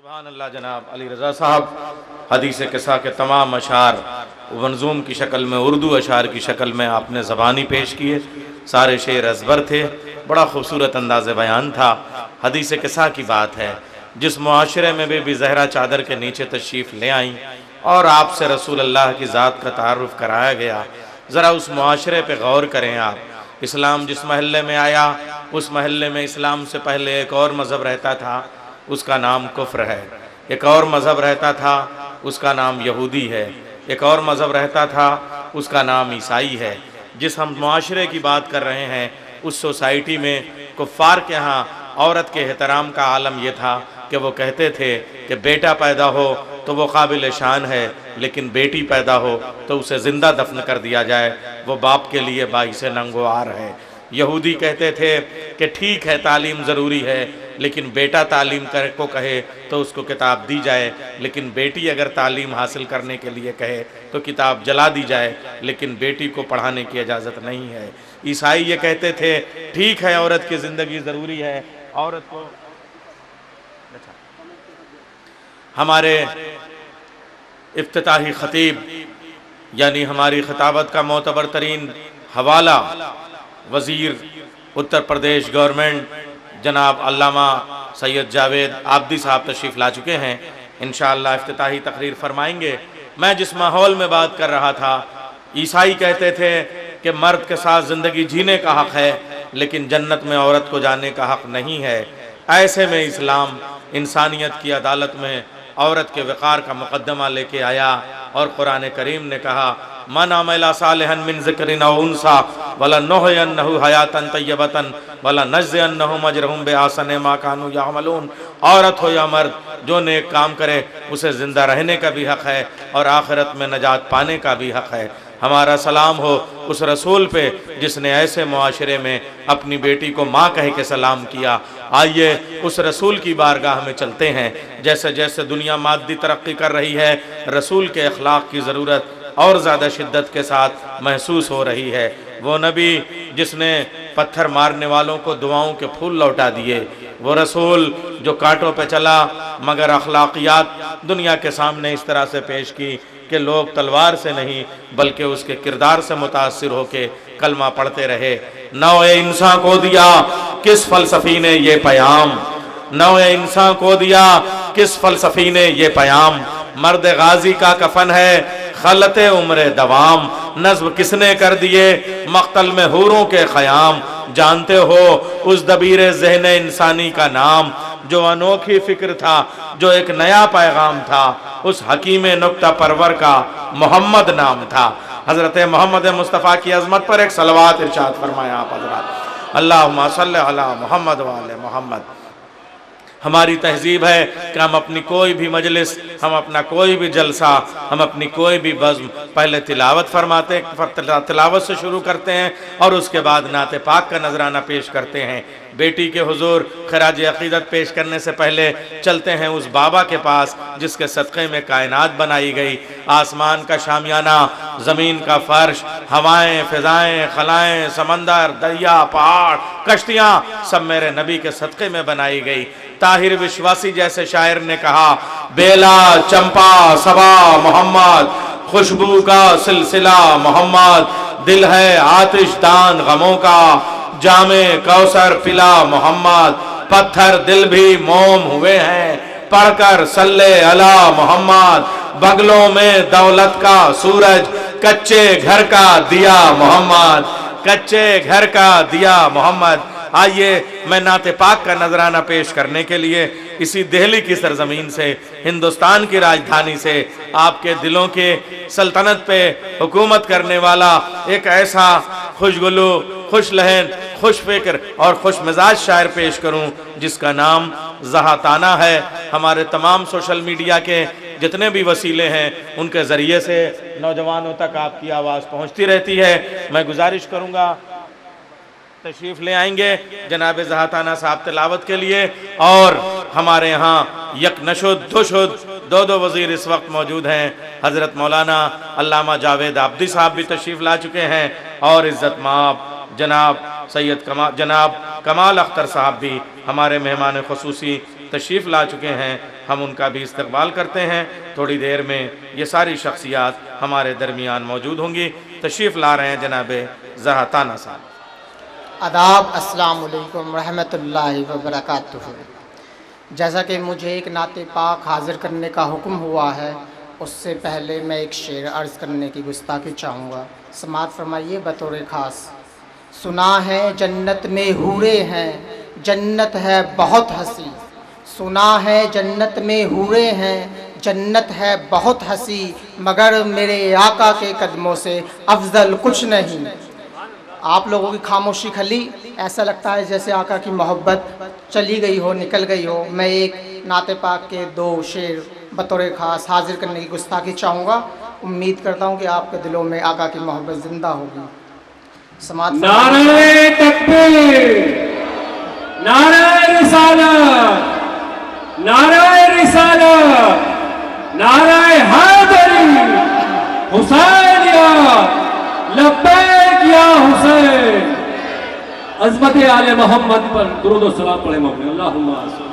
سبحان اللہ جناب علی رضا صاحب حدیث قصہ کے تمام اشعار منظوم کی شکل میں، اردو اشعار کی شکل میں آپ نے زبانی پیش کیے، سارے شعر ازبر تھے، بڑا خوبصورت انداز بیان تھا۔ حدیث قصہ کی بات ہے، جس معاشرے میں بی زہرا چادر کے نیچے تشریف لے آئیں اور آپ سے رسول اللہ کی ذات کا تعارف کرایا گیا، ذرا اس معاشرے پہ غور کریں آپ۔ اسلام جس محلے میں آیا، اس محلے میں اسلام سے پہلے ایک اور مذہب رہتا تھا، اس کا نام کفر ہے۔ ایک اور مذہب رہتا تھا، اس کا نام یہودی ہے۔ ایک اور مذہب رہتا تھا، اس کا نام عیسائی ہے۔ جس ہم معاشرے کی بات کر رہے ہیں، اس سوسائٹی میں کفار کے ہاں عورت کے احترام کا عالم یہ تھا کہ وہ کہتے تھے کہ بیٹا پیدا ہو تو وہ قابل شان ہے، لیکن بیٹی پیدا ہو تو اسے زندہ دفن کر دیا جائے، وہ باپ کے لیے باعث ننگوار ہے۔ یہودی کہتے تھے کہ ٹھیک ہے تعلیم ضروری ہے، لیکن بیٹا تعلیم کو کہے تو اس کو کتاب دی جائے، لیکن بیٹی اگر تعلیم حاصل کرنے کے لیے کہے تو کتاب جلا دی جائے، لیکن بیٹی کو پڑھانے کی اجازت نہیں ہے۔ عیسائی یہ کہتے تھے ٹھیک ہے عورت کی زندگی ضروری ہے، عورت کو ہمارے افتتاحی خطیب یعنی ہماری خطابت کا معتبر ترین حوالہ وزیر اتر پردیش گورنمنٹ جناب علامہ سید جاوید عابدی صاحب تشریف لا چکے ہیں، انشاءاللہ افتتاحی تقریر فرمائیں گے۔ میں جس ماحول میں بات کر رہا تھا، عیسائی کہتے تھے کہ مرد کے ساتھ زندگی جینے کا حق ہے، لیکن جنت میں عورت کو جانے کا حق نہیں ہے۔ ایسے میں اسلام انسانیت کی عدالت میں عورت کے وقار کا مقدمہ لے کے آیا، اور قرآن کریم نے کہا من عمل صالحا من ذکر او انثى ولنحینہ حیاتا طیبۃ ولنجزینہم اجرہم بأحسن ما كانوا یعملون۔ عورت ہو یا مرد، جو نیک کام کرے اسے زندہ رہنے کا بھی حق ہے اور آخرت میں نجات پانے کا بھی حق ہے۔ ہمارا سلام ہو اس رسول پہ جس نے ایسے معاشرے میں اپنی بیٹی کو ماں کہہ کے سلام کیا۔ آئیے اس رسول کی بارگاہ میں چلتے ہیں۔ جیسے جیسے دنیا مادی ترقی کر رہی ہے، رسول کے اخلاق کی ضرورت اور زیادہ شدت کے ساتھ محسوس ہو رہی ہے۔ وہ نبی جس نے پتھر مارنے والوں کو دعاؤں کے پھول لوٹا دیے، وہ رسول جو کانٹوں پہ چلا مگر اخلاقیات دنیا کے سامنے اس طرح سے پیش کی کہ لوگ تلوار سے نہیں بلکہ اس کے کردار سے متاثر ہو کے کلمہ پڑھتے رہے۔ نوع انسان کو دیا کس فلسفی نے یہ پیام، نوع انسان کو دیا کس فلسفی نے یہ پیام، مرد غازی کا کفن ہے خلط عمر دوام، نظم کس نے کر دیے مقتل میں حوروں کے خیام، جانتے ہو اس دبیر ذہن انسانی کا نام، جو انوکھی فکر تھا، جو ایک نیا پیغام تھا، اس حکیم نکتہ پرور کا محمد نام تھا۔ حضرت محمد مصطفیٰ کی عظمت پر ایک صلوات ارشاد فرمایا آپ حضرات، اللہم صلی علی محمد وآل محمد۔ ہماری تہذیب ہے کہ ہم اپنی کوئی بھی مجلس، ہم اپنا کوئی بھی جلسہ، ہم اپنی کوئی بھی بزم پہلے تلاوت سے شروع کرتے ہیں اور اس کے بعد نعت پاک کا نذرانہ پیش کرتے ہیں۔ بیٹی کے حضور خراج عقیدت پیش کرنے سے پہلے چلتے ہیں اس بابا کے پاس جس کے صدقے میں کائنات بنائی گئی، آسمان کا شامیانہ، زمین کا فرش، ہوائیں، فضائیں، خلائیں، سمندر، دریا، پہاڑ، کشتیاں، سب میرے نبی کے صدقے میں بنائی گئی۔ طاہر وشواسی جیسے شاعر نے کہا بیلا چمپا صبا محمد، خوشبو کا سلسلہ محمد، دل ہے آتش دان غموں کا، جام کوثر پلا محمد، پتھر دل بھی موم ہوئے ہیں پڑھ کر صلی علی محمد، بغلوں میں دولت کا سورج، کچے گھر کا دیا محمد، کچے گھر کا دیا محمد۔ آئیے میں نعت پاک کا نذرانہ پیش کرنے کے لیے اسی دہلی کی سرزمین سے، ہندوستان کی راجدھانی سے، آپ کے دلوں کے سلطنت پہ حکومت کرنے والا ایک ایسا خوشگلو، خوش لہن، خوش فکر اور خوش مزاج شاعر پیش کروں جس کا نام زہا تانا ہے۔ ہمارے تمام سوشل میڈیا کے جتنے بھی وسیلے ہیں ان کے ذریعے سے نوجوانوں تک آپ کی آواز پہنچتی رہتی ہے۔ میں گزارش کروں گا تشریف لے آئیں گے جناب زہا تانا صاحب تلاوت کے لیے، اور ہمارے ہاں یک نشد دو شد دو وزیر اس وقت موجود ہیں۔ حضرت مولانا علامہ جاوید عابدی صاحب بھی تشریف لا چکے ہیں، اور عزت مآب جناب جناب کمال اختر صاحب بھی ہمارے مہمان خصوصی تشریف لا چکے ہیں۔ ہم ان کا بھی استقبال کرتے ہیں۔ تھوڑی دیر میں یہ ساری شخصیات ہمارے درمیان موجود ہوں گی۔ تشریف لا رہے ہیں جناب زہا تانا صاحب۔ آداب، السلام علیکم ورحمۃ اللہ وبرکاتہ۔ جیسا کہ مجھے ایک نعت پاک حاضر کرنے کا حکم ہوا ہے، اس سے پہلے میں ایک شعر عرض کرنے کی گستاخی چاہوں گا، سماعت فرمائیے بطور خاص۔ سنا ہے جنت میں حورے ہیں، جنت ہے بہت ہنسی۔ سنا ہے جنت میں حورے ہیں، جنت ہے بہت ہنسی، مگر میرے آقا کے قدموں سے افضل کچھ نہیں۔ آپ لوگوں کی خاموشی کھلی، ایسا لگتا ہے جیسے آقا کی محبت چلی گئی ہو، نکل گئی ہو۔ میں ایک نعت پاک کے 2 شعر بطور خاص حاضر کرنے کی گستاخی چاہوں گا۔ امید کرتا ہوں کہ آپ کے دلوں میں آقا کی محبت زندہ ہوگی۔ سماعت نعرہ تکبیر، نعرہ رسالت، نعرہ رسالت، نعرہ حیدری، حسینیت، لبیک یا حسین۔ عظمت آل محمد پر درود و سلام پڑھے مومن، اللہم صل۔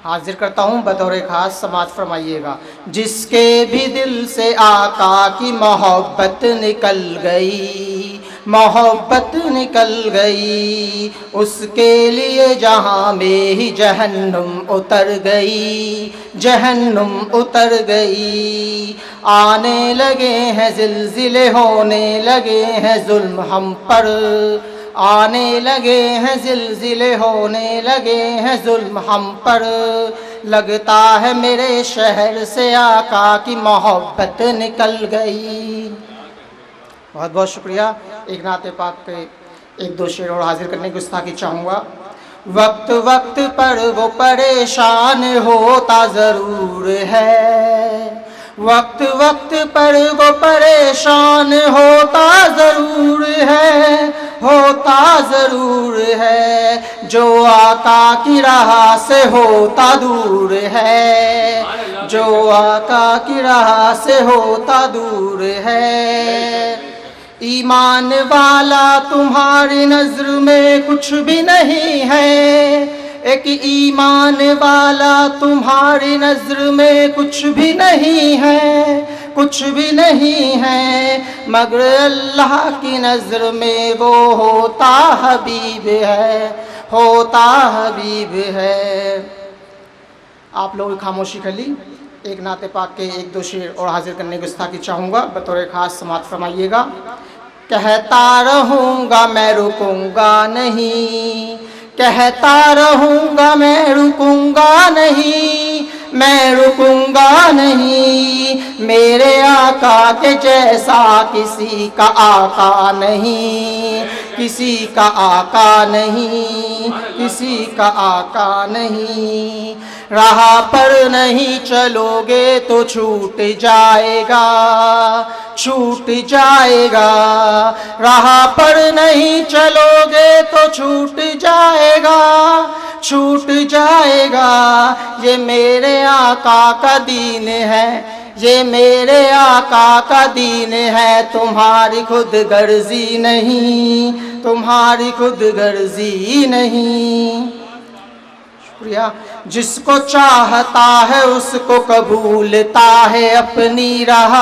حاضر کرتا ہوں بطور خاص، سماعت فرمائیے گا۔ جس کے بھی دل سے آقا کی محبت نکل گئی، محبت نکل گئی، اس کے لیے جہاں میں ہی جہنم اتر گئی، جہنم اتر گئی۔ آنے لگے ہیں زلزلے، ہونے لگے ہیں ظلم ہم پر، آنے لگے ہیں زلزلے، ہونے لگے ہیں ظلم ہم پر۔ لگتا ہے میرے شہر سے آقا کی محبت نکل گئی۔ بہت بہت شکریہ۔ ایک نعت پاک کے 1-2 شعر اور حاضر کرنے کی گستاخی چاہوں گا۔ وقت وقت پر وہ پریشان ہوتا ضرور ہے، وقت وقت پر وہ پریشان ہوتا ضرور ہے، ہوتا ضرور ہے، جو آقا کی راہ سے ہوتا دور ہے، جو آقا کی راہ سے ہوتا دور ہے۔ ایمان والا تمہاری نظر میں کچھ بھی نہیں ہے، ایک ایمان والا تمہاری نظر میں کچھ بھی نہیں ہے، کچھ بھی نہیں ہے، مگر اللہ کی نظر میں وہ ہوتا حبیب ہے، ہوتا حبیب ہے۔ آپ لوگوں کی خاموشی کھلی، ایک نعت پاک کے 1-2 شعر اور حاضر کرنے کی گستاخی چاہوں گا، بطور خاص سماعت فرمائیے گا۔ کہتا رہوں گا میں رکوں گا نہیں، کہتا رہوں گا میں رکوں گا نہیں، میں رکوں گا نہیں، میرے آقا کے جیسا کسی کا آقا نہیں، کسی کا آقا نہیں، کسی کا آقا نہیں۔ راہ پر نہیں چلو گے تو چھوٹ جائے گا، چھوٹ جائے گا، راہ پر نہیں چلو گے تو چھوٹ جائے گا، چھوٹ جائے گا۔ یہ میرے آقا کا دین ہے، یہ میرے آقا کا دین ہے، تمہاری خود غرضی نہیں، تمہاری خود غرضی نہیں۔ شکریہ۔ جس کو چاہتا ہے اس کو قبولتا ہے اپنی راہ،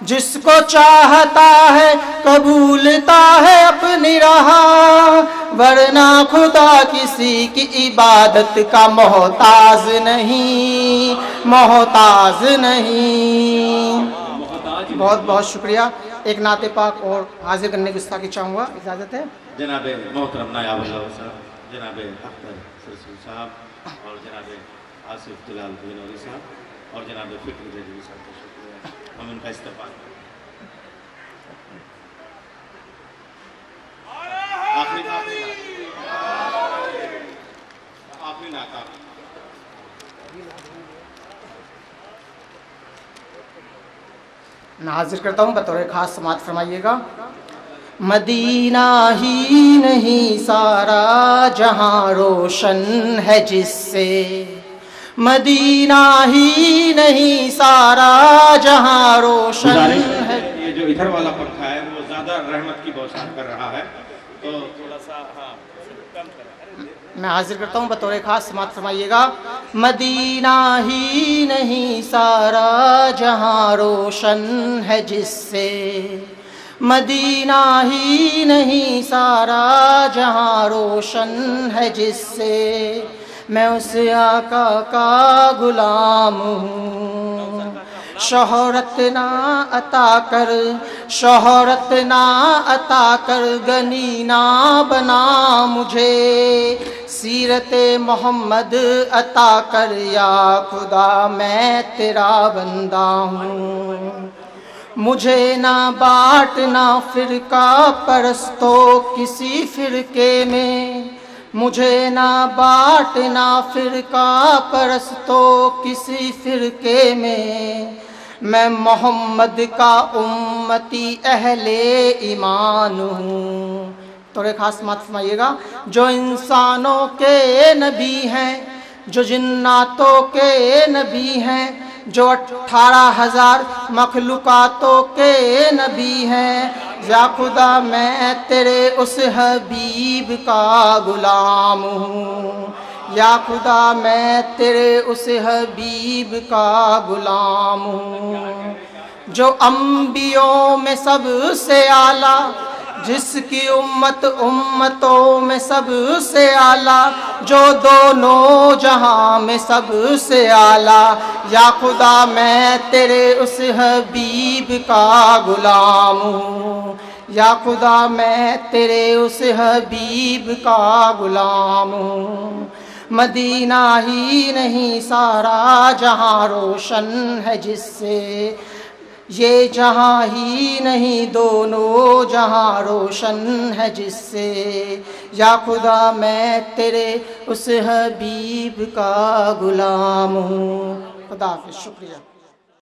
جس کو چاہتا ہے قبولتا ہے اپنی راہ، ورنہ خدا کسی کی عبادت کا محتاج نہیں، محتاج نہیں۔ بہت بہت شکریہ۔ ایک نعت پاک اور حاضر کرنے کی گستاخی چاہوں گا، اجازت ہے؟ جناب محترم نائب اللہ صاحب، جناب اختر سرسول صاحب، اور جناب آصف جلال بنوری صاحب، اور جناب فکر جدید صاحب کا شکریہ، ہم ان کا استقبال کریں۔ آخری نعت میں حاضر کرتا ہوں، بطور خاص سماعت فرمائیے گا۔ مدینہ ہی نہیں سارا جہاں روشن ہے جس سے، مدینہ ہی نہیں سارا جہاں روشن ہے۔ یہ جو ادھر والا پنکھا ہے وہ زیادہ رحمت کی بوسان کر رہا ہے، تو تھوڑا سا کم کر میں حاضر کرتا ہوں بطور خاص سماعت فرمائیے گا۔ مدینہ ہی نہیں سارا جہاں روشن ہے جس سے، مدینہ ہی نہیں سارا جہاں روشن ہے جس سے، میں اس آقا کا غلام ہوں۔ شہرت نہ عطا کر، شہرت نہ عطا کر، غنی نہ بنا مجھے، سیرت محمد عطا کر یا خدا میں تیرا بندہ ہوں۔ مجھے نہ بانٹنا فرقہ پرستو کسی فرقے میں، مجھے نہ بانٹنا فرقہ پرستو کسی فرقے میں، میں محمد کا امتی اہل ایمان ہوں۔ تو ایک خاص بات فرمائیے گا۔ جو انسانوں کے نبی ہیں، جو جناتوں کے نبی ہیں، جو 18,000 مخلوقاتوں کے نبی ہیں، یا خدا میں تیرے اس حبیب کا غلام ہوں، یا خدا میں تیرے اس حبیب کا غلام ہوں۔ جو انبیوں میں سب سے اعلیٰ، جس کی امت امتوں میں سب سے اعلیٰ، جو دونوں جہاں میں سب سے اعلیٰ، یا خدا میں تیرے اس حبیب کا غلام ہوں، یا خدا میں تیرے اس حبیب کا غلام ہوں۔ مدینہ ہی نہیں سارا جہاں روشن ہے جس سے، یہ جہاں ہی نہیں دونوں جہاں روشن ہے جس سے، یا خدا میں تیرے اس حبیب کا غلام ہوں۔ خدا حافظ، شکریہ۔